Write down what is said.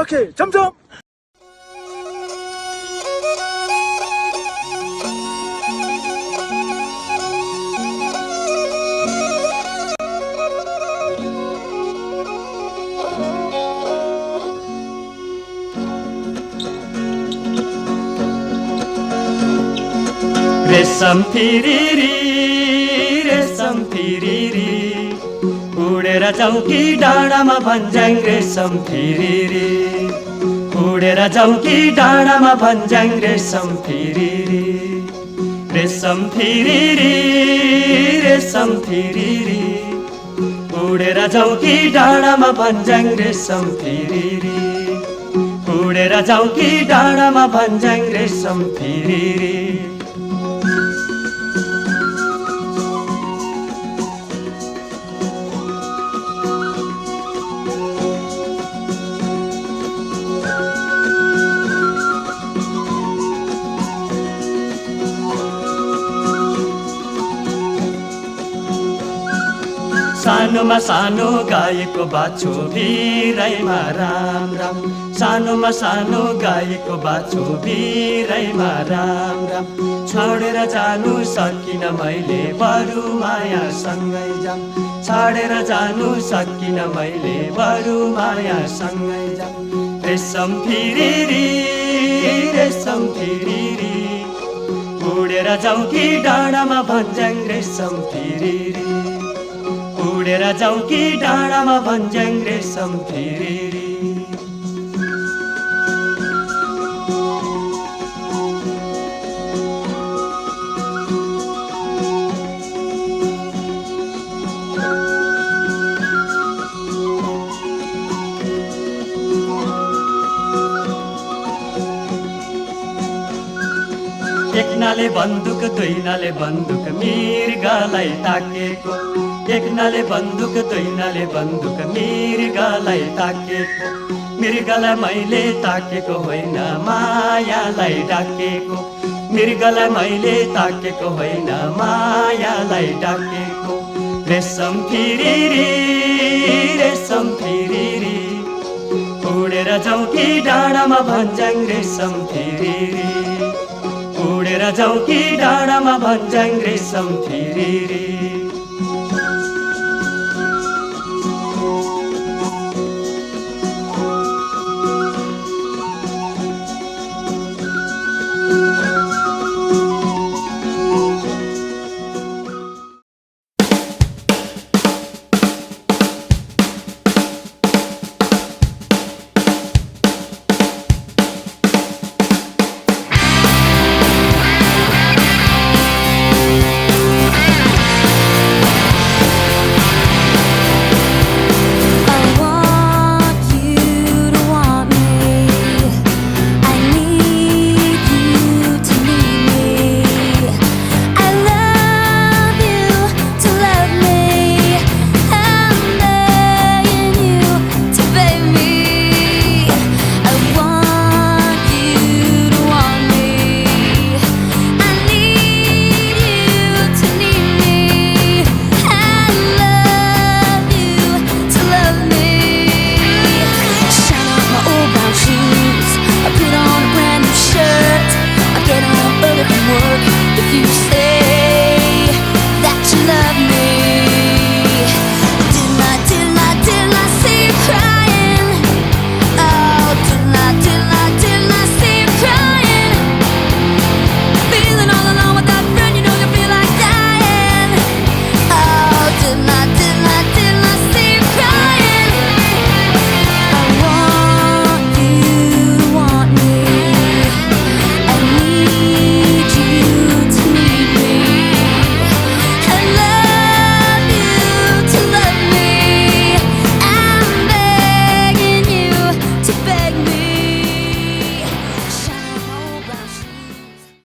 오케이, 점점. रेशम फिरिरी उडेर जाउँ कि डाँडामा भन्ज्याङ रेशम फिरिरी उडेर जाउँ कि डाँडामा भन्ज्याङ रेशम फिरिरी रेशम फिरिरी उडेर जाउँ कि डाँडामा भन्ज्याङ रेशम फिरिरी उडेर जाउँ कि डाँडामा भन्ज्याङ रेशम फिरिरी सानोमा सानो गाईको बाछो बिराइमा राम राम सानोमा सानो गाईको बाछो बिराइमा राम राम छोडेर जानु सकिन मैले बरु माया सँगै जाम छोडेर जानु सकिन मैले बरु माया सँगै जाम रेशम फिरिरी उडेर जाउँ कि डाँडामा भन्ज्याङ रेशम फिरिरी उडेर जाउँ कि डाँडामा भन्ज्याङ रेशम फिरिरी एकनाले बन्दुक दुईनाले बन्दुक मृगलाई ताकेको एकनाले बन्दुक दुईनाले बन्दुक मृगलाई ताकेको मृगलाई मैले ताकेको होइन मायालाई डाकेको मृगलाई मैले ताकेको होइन मायालाई डाकेको रेशम फिरिरी उडेर जाउँ कि डाँडामा भन्ज्याङ रेशम फिरिरी उडेर जाउँ कि डाँडामा भन्ज्याङ रेशम फिरिरी